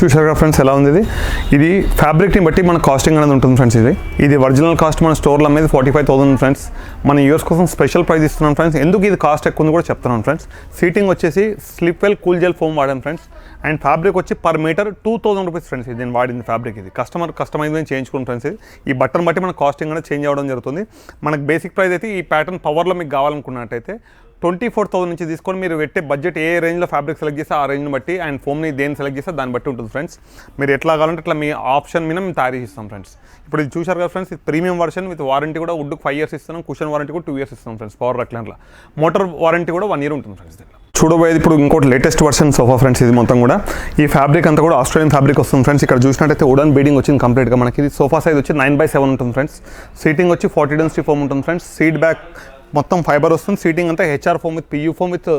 చూసారు కదా ఫ్రెండ్స్ ఎలా ఉంది. ఇది ఫ్యాబ్రిక్ని బట్టి మన కాస్టింగ్ అనేది ఉంటుంది ఫ్రెండ్స్. ఇది ఒరిజినల్ కాస్ట్ మన స్టోర్లో అమ్మేది 45,000 ఫ్రెండ్స్. మన యూఎస్ కోసం స్పెషల్ ప్రైస్ ఇస్తున్నాం ఫ్రెండ్స్. ఎందుకు ఇది కాస్ట్ ఎక్కువ ఉంది కూడా చెప్తున్నాను ఫ్రెండ్స్. సీటింగ్ వచ్చేసి slip well cool gel foam వాడాను ఫ్రెండ్స్. అండ్ ఫ్యాబ్రిక్ వచ్చి పర్ మీటర్ 2,000 రూపీస్ ఫ్రెండ్స్. ఇది నేను వాడింది ఫ్యాబ్రిక్. ఇది కస్టమైజ్ చేయించుకున్నాను ఫ్రెండ్స్. ఈ బట్టన్ బట్టి మన కాస్టింగ్ అనేది చేంజ్ అవ్వడం జరుగుతుంది. మనకు బేసిక్ ప్రైస్ అయితే ఈ ప్యాటర్న్ పవర్లో మీకు కావాలనుకున్నట్టయితే 24,000 నుంచి తీసుకొని మీరు పెట్టే బడ్జెట్ ఏ రేంజ్లో ఫ్యాబ్రిక్ సెలెక్ట్ చేస్తే ఆ రేంజ్ని బట్టి అండ్ ఫోమ్ని దేని సెలెక్ట్ చేస్తే దాన్ని బట్టి ఉంటుంది ఫ్రెండ్స్. మీరు ఎట్లా కావాలంటే అట్లా మీ ఆప్షన్ మీద మేము తయారు చేస్తాం ఫ్రెండ్స్. ఇప్పుడు ఇది చూశారు కదా ఫ్రెండ్స్, ఇది ప్రీమియం వర్షన్ విత్ వారంటీ కూడా వుడ్కి 5 years ఇస్తున్నాం, కుషన్ వారంటీ కూడా 2 years ఇస్తాం ఫ్రెండ్స్. పవర్ రెక్లైనర్లో మోటార్ వారంటీ కూడా 1 year ఉంటుంది ఫ్రెండ్స్. చూడబోయేది ఇప్పుడు ఇంకోటి లేటెస్ట్ వర్షన్ సోఫా ఫ్రెండ్స్. ఇది మొత్తం కూడా ఈ ఫ్యాబ్రిక్ అంతా కూడా ఆస్ట్రేలియన్ ఫ్యాబ్రిక్ వస్తుంది ఫ్రెండ్స్. ఇక్కడ చూసినట్టయితే వుడన్ బీడింగ్ వచ్చింది కంప్లీట్గా మనకి. ఇది సోఫా సైజ్ వచ్చి 9/7 ఉంటుంది ఫ్రెండ్స్. సీటింగ్ వచ్చి 40 డెన్సిటీ ఫోమ్ ఉంటుంది ఫ్రెండ్స్. సీట్ బ్యాక్ మొత్తం ఫైబర్ వస్తుంది. సీటింగ్ అంతా HR foam with PU foam with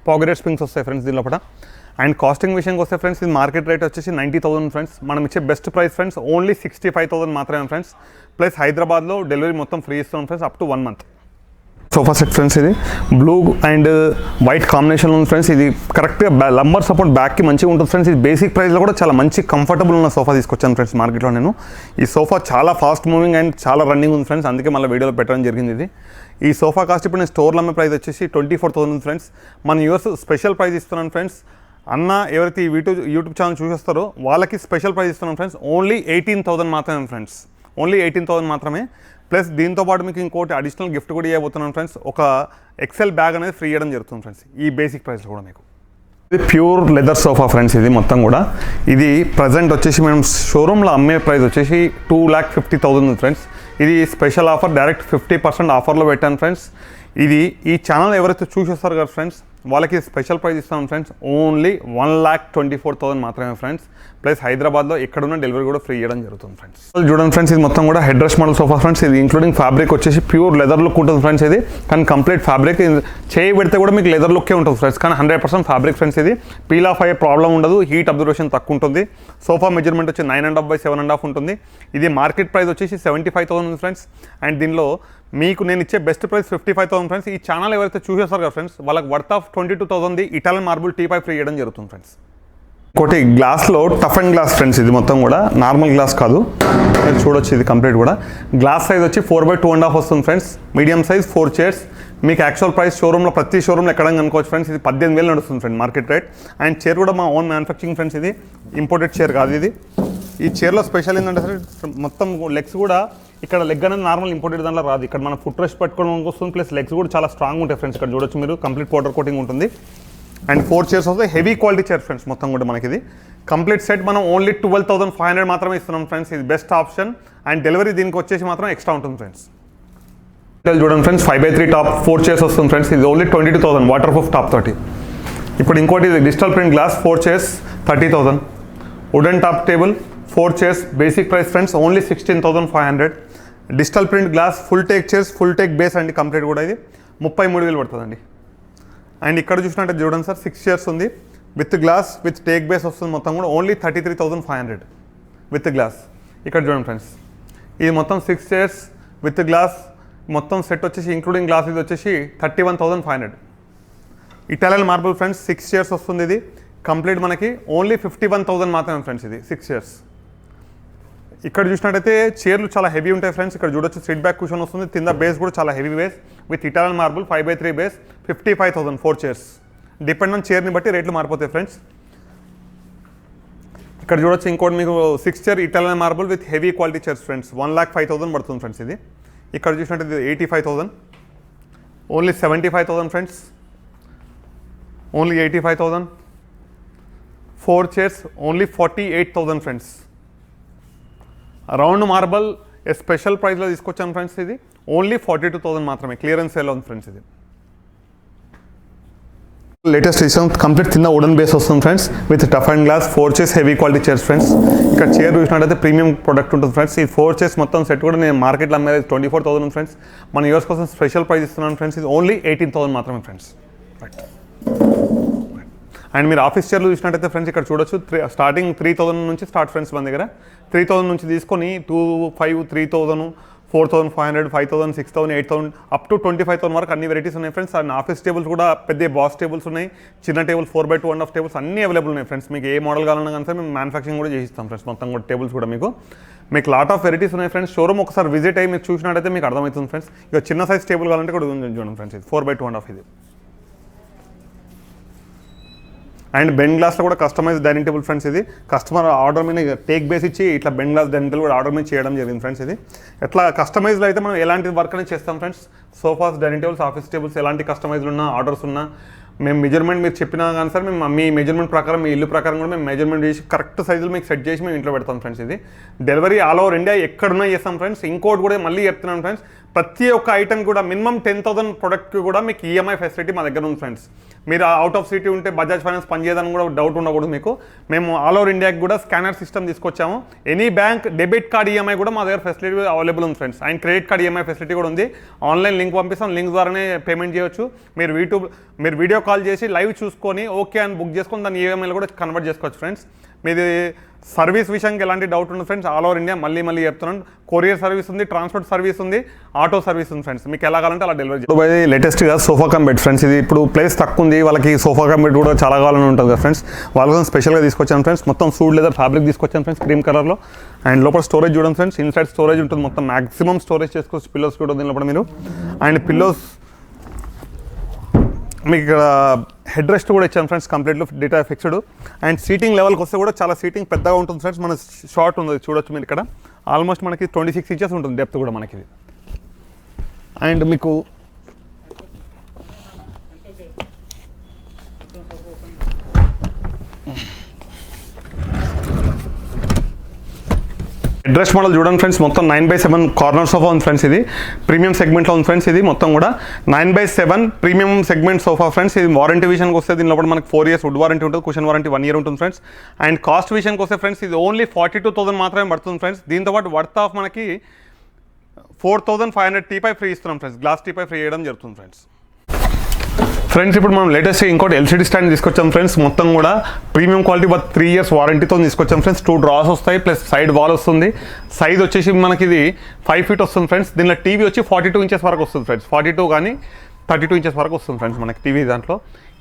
pocket springs వస్తాయి ఫ్రెండ్స్ దీని లోపల. అండ్ కాస్టింగ్ విషయానికి వస్తే ఫ్రెండ్స్, ఇది మార్కెట్ రేట్ వచ్చేసి 90,000 ఫ్రెండ్స్. మనం ఇచ్చే బెస్ట్ ప్రైస్ ఫ్రెండ్స్ ఓన్లీ 65,000 మాత్రమే ఫ్రెండ్స్. ప్లస్ హైదరాబాద్లో డెలివరీ మొత్తం ఫ్రీ ఇస్తున్నాం friends up to 1 month. Sofa set friends, ఇది బ్లూ అండ్ వైట్ కాంబినేషన్ ఉంది ఫ్రెండ్స్. ఇది కరెక్ట్గా లంబర్ సపోర్ట్ బ్యాక్కి మంచిగా ఉంటుంది ఫ్రెండ్స్. ఇది బేసిక్ ప్రైస్లో కూడా చాలా మంచి కంఫర్టబుల్ ఉన్న సోఫా తీసుకొచ్చాను ఫ్రెండ్స్ మార్కెట్లో నేను. ఈ సోఫా చాలా ఫాస్ట్ మూవింగ్ అండ్ చాలా రన్నింగ్ ఉంది ఫ్రెండ్స్, అందుకే మళ్ళీ వీడియోలో పెట్టడం జరిగింది. ఈ సోఫా కాస్ట్ ఇప్పుడు నేను స్టోర్లో అమ్మే ప్రైస్ వచ్చేసి 24,000 ఫ్రెండ్స్. మన యూఎస్ స్పెషల్ ప్రైస్ ఇస్తున్నాను ఫ్రెండ్స్. అన్న ఎవరైతే ఈ యూట్యూబ్ ఛానల్ చూసేస్తారో వాళ్ళకి స్పెషల్ ప్రైస్ ఇస్తున్నాను ఫ్రెండ్స్. ఓన్లీ 18,000 మాత్రమే ఫ్రెండ్స్. ఓన్లీ 18,000 మాత్రమే. ప్లస్ దీంతోపాటు మీకు ఇంకోటి అడిషనల్ గిఫ్ట్ కూడా ఇవ్వబోతున్నాను ఫ్రెండ్స్. ఒక ఎక్సెల్ బ్యాగ్ అనేది ఫ్రీ ఇవ్వడం జరుగుతుంది ఫ్రెండ్స్ ఈ బేసిక్ ప్రైస్లో కూడా మీకు. ఇది ప్యూర్ లెదర్ సోఫా ఫ్రెండ్స్. ఇది మొత్తం కూడా ఇది ప్రజెంట్ వచ్చేసి మేము షోరూమ్లో అమ్మే ప్రైస్ వచ్చేసి 2,50,000 ఫ్రెండ్స్. ఇది స్పెషల్ ఆఫర్, డైరెక్ట్ 50% ఆఫర్లో పెట్టాను ఫ్రెండ్స్. ఇది ఈ ఛానల్ ఎవరైతే చూసేస్తారు కదా ఫ్రెండ్స్ వాళ్ళకి స్పెషల్ ప్రైస్ ఇస్తాను ఫ్రెండ్స్. ఓన్లీ 1,24,000 మాత్రమే ఫ్రెండ్స్. ప్లస్ హైదరాబాద్లో ఎక్కడున్న డెలివరీ కూడా ఫ్రీ ఇవ్వడం జరుగుతుంది ఫ్రెండ్స్. చూడండి ఫ్రెండ్స్, ఇది మొత్తం కూడా head rest model sofa friends. ఇది ఇంక్లూడింగ్ ఫ్యాబ్రిక్ వచ్చేసి ప్యూర్ లెదర్ లుక్ ఉంటుంది ఫ్రెండ్స్. ఇది కానీ కంప్లీట్ ఫ్యాబ్రిక్ చేయి పెడితే కూడా మీకు లెదర్ లుక్కే ఉంటుంది ఫ్రెండ్స్. కానీ 100% ఫ్యాబ్రిక్ ఫ్రెండ్స్. ఇది పీల్ ఆఫ్ అయ్యే ప్రాబ్లం ఉండదు, హీట్ అబ్జర్వేషన్ తక్కువ ఉంటుంది. సోఫా మెజర్మెంట్ వచ్చి 9.5/7.5 ఉంటుంది. ఇది మార్కెట్ ప్రైస్ వచ్చేసి 75,000 ఫ్రెండ్స్. అండ్ దీనిలో మీకు నేను ఇచ్చే బెస్ట్ ప్రైస్ 55,000 ఫ్రెండ్స్. ఈ ఛానల్ ఎవరైతే చూసేస్తారు కదా ఫ్రెండ్స్ వాళ్ళకి worth of 22,000 Italian marble teapoy free ఇవ్వడం జరుగుతుంది ఫ్రెండ్స్. ఇంకోటి గ్లాస్లో టఫ్ అండ్ గ్లాస్ ఫ్రెండ్స్. ఇది మొత్తం కూడా నార్మల్ గ్లాస్ కాదు, మీరు చూడొచ్చు. ఇది కంప్లీట్ కూడా గ్లాస్ సైజ్ వచ్చి 4/2.5 వస్తుంది ఫ్రెండ్స్. Medium size 4 chairs. మీకు యాక్చువల్ ప్రైస్ షోరూమ్లో ప్రతి షోరూమ్లో ఎక్కడ అనుకోవచ్చు ఫ్రెండ్స్. ఇది 18,000 నడుస్తుంది friend market rate. And chair కూడా మా ఓన్ మ్యానుఫ్యాక్చరింగ్ ఫ్రెండ్స్. ఇది ఇంపోర్టెడ్ చైర్ కాదు. ఇది ఈ చైర్లో స్పెషల్ ఏంటంటే సార్ మొత్తం లెగ్స్ కూడా ఇక్కడ లెగ్ అనేది నార్మల్ ఇంపోర్టెడ్ దాంట్లో రాదు. ఇక్కడ మన ఫుట్ రెస్ట్ పెట్టుకోవడానికి వస్తుంది. ప్లస్ లెగ్స్ కూడా చాలా స్ట్రాంగ్ ఉంటాయి ఫ్రెండ్స్. ఇక్కడ చూడొచ్చు మీరు, కంప్లీట్ పౌడర్ కోటింగ్ ఉంటుంది. అండ్ 4 chairs వస్తాయి, హెవీ క్వాలిటీ చైర్ ఫ్రెండ్స్. మొత్తం కూడా మనకి ఇది కంప్లీట్ సెట్ మనం ఓన్లీ 12,500 మాత్రమే ఇస్తున్నాం ఫ్రెండ్స్. ఇది బెస్ట్ ఆప్షన్. అండ్ డెలివరీ దీనికి వచ్చేసి మాత్రం ఎక్స్ట్రా ఉంటుంది ఫ్రెండ్స్. చూడండి ఫ్రెండ్స్, 5/3 టాప్ 4 chairs వస్తుంది ఫ్రెండ్స్. ఇది ఓన్లీ 22,000 వాటర్ ప్రూఫ్ టాప్ తోటి. ఇప్పుడు ఇంకోటి ఇది digital print glass 4 chairs 30,000. Wooden top table 4 chairs basic price friends only 16,500. Digital print glass full take chairs, full take base అండి కంప్లీట్ కూడా. ఇది 33,000 పడుతుందండి. అండ్ ఇక్కడ చూసినట్టు చూడండి సార్, 6 chairs ఉంది with glass with take base వస్తుంది. మొత్తం కూడా ఓన్లీ 33,500 విత్ గ్లాస్. ఇక్కడ చూడండి ఫ్రెండ్స్, ఇది మొత్తం 6 chairs విత్ గ్లాస్ మొత్తం సెట్ వచ్చేసి ఇంక్లూడింగ్ గ్లాస్ ఇది వచ్చేసి 31,500. ఇటాలియన్ మార్బుల్ ఫ్రెండ్స్ 6 chairs వస్తుంది. ఇది కంప్లీట్ మనకి ఓన్లీ 51,000 మాత్రమే ఫ్రెండ్స్. ఇది 6 chairs. ఇక్కడ చూసినట్టయితే చైర్లు చాలా హెవీ ఉంటాయి ఫ్రెండ్స్. ఇక్కడ చూడొచ్చు సీట్ బ్యాక్ కుషన్ వస్తుంది. కింద బేస్ కూడా చాలా heavy base with Italian marble 5/3 base 55,000 4 chairs. Depend on చైర్ని బట్టి రేట్లు మారిపోతాయి ఫ్రెండ్స్. ఇక్కడ చూడొచ్చు ఇంకోటి మీకు 6 chair Italian marble with heavy quality chairs friends 1,05,000 పడుతుంది ఫ్రెండ్స్. ఇది ఇక్కడ చూసినట్టయితే 85,000 only 75,000 friends. Only 85,000 4 chairs only 48,000 friends. Round marble special ప్రైస్లో తీసుకొచ్చాను ఫ్రెండ్స్. ఇది ఓన్లీ 42,000 మాత్రమే. క్లియరెన్స్ సేల్ ఉంది ఫ్రెండ్స్. ఇది లేటెస్ట్ ఎడిషన్ కంప్లీట్ చిన్న వుడెన్ బేస్ వస్తుంది friends with tough and glass 4 chairs heavy quality chairs friends. ఇక్కడ చైర్ చూసినట్టయితే ప్రీమియం ప్రొడక్ట్ ఉంటుంది ఫ్రెండ్స్. ఈ 4 chairs మొత్తం సెట్ కూడా నేను మార్కెట్లో అమ్మేది 24,000 ఫ్రెండ్స్. మన యూఎస్ కోసం స్పెషల్ ప్రైస్ ఇస్తున్నాను ఫ్రెండ్స్. ఇది ఓన్లీ 18,000 మాత్రమే ఫ్రెండ్స్. రైట్. అండ్ మీరు ఆఫీస్ చైర్లు చూసినట్టయితే ఫ్రెండ్స్ ఇక్కడ చూడొచ్చు స్టార్టింగ్ 3,000 నుంచి స్టార్ట్ ఫ్రెండ్స్ మన దగ్గర. 3,000 నుంచి తీసుకొని 2,500, 3,000, 4,500, 5,000, 6,000, 8,000 అప్ టు 25,000 వరకు అన్ని వెరైటీస్ ఉన్నాయి ఫ్రెండ్స్. అండ్ ఆఫీస్ టేబుల్స్ కూడా పెద్ద బాస్ టేబుల్స్ ఉన్నాయి, చిన్న టేబుల్ 4x2.5 టేబుల్స్ అన్నీ అవైలబుల్ ఉన్నాయి ఫ్రెండ్స్. మీకు ఏ మోడల్ కావాలన్నా కానీ సార్ మేము మ్యానుఫ్యాక్చరింగ్ కూడా చేసిస్తాం ఫ్రెండ్స్. మొత్తం కూడా టేబుల్స్ కూడా మీకు లాట్ ఆఫ్ వెరైటీస్ ఉన్నాయి ఫ్రెండ్స్. షోరూమ్ ఒకసారి విజిట్ అయ్యి మీరు చూసినట్టయితే మీకు అర్థమవుతుంది ఫ్రెండ్స్. ఇక చిన్న సైజ్ టేబుల్ కావాలంటే కూడా చూడండి ఫ్రెండ్స్. ఇది 4x2.5 ఇది. అండ్ బెండ్ గ్లాస్లో కూడా కస్టమైజ్ డైనింగ్ టేబుల్ ఫ్రెండ్స్. ఇది కస్టమర్ ఆర్డర్ మీద టేక్ బేస్ ఇచ్చి ఇట్లా బెండ్ గ్లాస్ డైనింగ్ టేబుల్ కూడా ఆర్డర్ మీద చేయడం జరిగింది ఫ్రెండ్స్. ఇది ఎట్లా కస్టమైజ్లో అయితే మనం ఎలాంటి వర్క్ అనేది చేస్తాం friends. Sofas, dining tables, office tables ఎలాంటి కస్టమైజ్లు ఉన్నా ఆర్డర్స్ ఉన్నా మేము మెజర్మెంట్ మీరు చెప్పినా కానీ సార్ మేము మీ మెజర్మెంట్ ప్రకారం మీ ఇల్లు ప్రకారం కూడా మేము మెజర్మెంట్ చేసి కరెక్ట్ సైజులు మీకు సెట్ చేసి మేము ఇంట్లో పెడతాం ఫ్రెండ్స్. ఇది డెలివరీ ఆల్ ఓవర్ ఇండియా ఎక్కడున్నా చేస్తాం ఫ్రెండ్స్. ఇంకోటి కూడా మళ్ళీ చెప్తున్నాను ఫ్రెండ్స్, ప్రతి ఒక్క ఐటమ్ కూడా మినిమం 10,000 ప్రొడక్ట్కి కూడా మీకు ఈఎంఐ ఫెసిలిటీ మా దగ్గర ఉంది ఫ్రెండ్స్. మీరు అవుట్ ఆఫ్ సిటీ ఉంటే బజాజ్ ఫైనాన్స్ పనిచేయదని కూడా డౌట్ ఉండకూడదు మీకు. మేము ఆల్ ఓవర్ ఇండియాకి కూడా స్కానర్ సిస్టమ్ తీసుకొచ్చాము. Any bank debit card EMI కూడా మా దగ్గర ఫెసిలిటీ అవైలబుల్ ఉంది friends. And credit card EMI facility కూడా ఉంది. ఆన్లైన్ లింక్ పంపిస్తాం, లింక్ ద్వారానే పేమెంట్ చేయొచ్చు. మీరు వీడియో కాల్ చేసి లైవ్ చూసుకొని ఓకే అని బుక్ చేసుకొని దాన్ని ఈఎంఐలో కూడా కన్వర్ట్ చేసుకోవచ్చు ఫ్రెండ్స్. మీది సర్వీస్ విషయానికి ఎలాంటి డౌట్ ఉంది ఫ్రెండ్స్, ఆల్ ఓవర్ ఇండియా మళ్ళీ చెప్తున్నాను. కొరియర్ సర్వీస్ ఉంది, ట్రాన్స్పోర్ట్ సర్వీస్ ఉంది, ఆటో సర్వీస్ ఉంది ఫ్రెండ్స్. మీకు ఎలా కావాలంటే అలా డెలివరీ చేయాలి. లేటెస్ట్గా సోఫా కమ్ బెడ్ ఫ్రెండ్స్. ఇది ఇప్పుడు ప్లేస్ తక్కువ ఉంది, వాళ్ళకి సోఫా కమ్ బెడ్ కూడా చాలా కావాలని ఉంటుంది కదా ఫ్రెండ్స్. వాళ్ళ కోసం స్పెషల్గా తీసుకొచ్చాను ఫ్రెండ్స్. మొత్తం సూడ్ లెదర్ ఫ్యాబ్రిక్ తీసుకొచ్చాను ఫ్రెండ్స్, క్రీమ్ కలర్లో. అండ్ లోపల స్టోరేజ్ చూడండి ఫ్రెండ్స్, ఇన్సైడ్ స్టోరేజ్ ఉంటుంది. మొత్తం మాక్సిమం స్టోరేజ్ చేసుకోవచ్చు. పిల్లోస్ కూడా ఉంది లోపల మీరు. అండ్ పిల్లోస్ మీకు ఇక్కడ హెడ్ రెస్ట్ కూడా ఇచ్చాను ఫ్రెండ్స్, కంప్లీట్లో డేటా ఫిక్స్డ్. అండ్ సీటింగ్ లెవెల్కి వస్తే కూడా చాలా సీటింగ్ పెద్దగా ఉంటుంది ఫ్రెండ్స్. మన షార్ట్ ఉంది చూడొచ్చు మీరు ఇక్కడ. ఆల్మోస్ట్ మనకి 26 ఇంచెస్ ఉంటుంది డెప్త్ కూడా మనకి. అండ్ మీకు డ్రెస్ మోడల్ చూడండి ఫ్రెండ్స్. మొత్తం 9x7 కార్నర్ సోఫా ఉంది ఫ్రెండ్స్. ఇది ప్రీమియం సెగ్మెంట్లో ఉంది ఫ్రెండ్స్. ఇది మొత్తం కూడా 9x7 premium segment sofa friends. ఇది వారంటీ విషయానికి వస్తే దీనిలో కూడా మనకి 4 years వుడ్ వారంటీ ఉంటుంది, కుషన్ వారంటీ 1 year ఉంటుంది ఫ్రెండ్స్. అండ్ కాస్ట్ విషయానికి వస్తే ఫ్రెండ్స్ ఇది ఓన్లీ 42,000 మాత్రమే పడుతుంది ఫ్రెండ్స్. దీంతోపాటు వర్త్ ఆఫ్ మనకి 4,500 టీపై ఫ్రీ ఇస్తున్నాం ఫ్రెండ్స్. గ్లాస్ టీపై ఫ్రీ చేయడం జరుగుతుంది ఫ్రెండ్స్. ఫ్రెండ్స్ ఇప్పుడు మనం లేటెస్ట్ ఇంకోటి ఎల్సిడి స్టాండ్ తీసుకొచ్చాం ఫ్రెండ్స్. మొత్తం కూడా ప్రీమియం క్వాలిటీ 3 years వారంటీతో తీసుకొచ్చాం ఫ్రెండ్స్. 2 drawers వస్తాయి, ప్లస్ సైడ్ వాల్ వస్తుంది. సైజ్ వచ్చేసి మనకి ఇది 5 feet వస్తుంది ఫ్రెండ్స్. దీనిలో టీవీ వచ్చి 42 inches వరకు వస్తుంది ఫ్రెండ్స్. 42 కానీ 32 inches వరకు వస్తుంది ఫ్రెండ్స్ మనకి టీవీ దాంట్లో.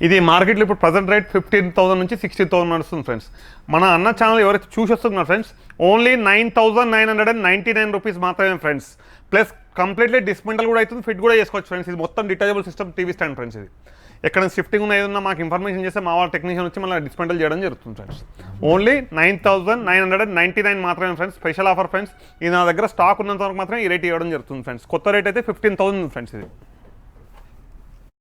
ఇది మార్కెట్లో ఇప్పుడు ప్రజెంట్ రేట్ 15,000 నుంచి 16,000 నడుస్తుంది ఫ్రెండ్స్. మన అన్న ఛానల్ ఎవరైతే చూసి వస్తున్నారు ఫ్రెండ్స్ ఓన్లీ 9,999 రూపీస్ మాత్రమే ఫ్రెండ్స్. ప్లస్ కంప్లీట్లీ డిస్మెంటల్ కూడా అవుతుంది, ఫిట్ కూడా చేసుకోవచ్చు ఫ్రెండ్స్. ఇది మొత్తం detachable system TV stand friends. ఇది ఎక్కడైనా షిఫ్టింగ్ ఉన్న ఏదన్నా మాకు ఇన్ఫర్మేషన్ చేస్తే మా వాళ్ళ టెక్నీషియన్ వచ్చి మళ్ళీ డిస్మెంటల్ చేయడం జరుగుతుంది ఫ్రెండ్స్. ఓన్లీ 9,999 మాత్రమే ఫ్రెండ్స్. Special offer friends. ఇది నా దగ్గర స్టాక్ ఉన్నంత వరకు మాత్రమే ఈ రేట్ ఇవ్వడం జరుగుతుంది ఫ్రెండ్స్. కొత్త రేట్ అయితే 15,000 ఫ్రెండ్స్ ఇది.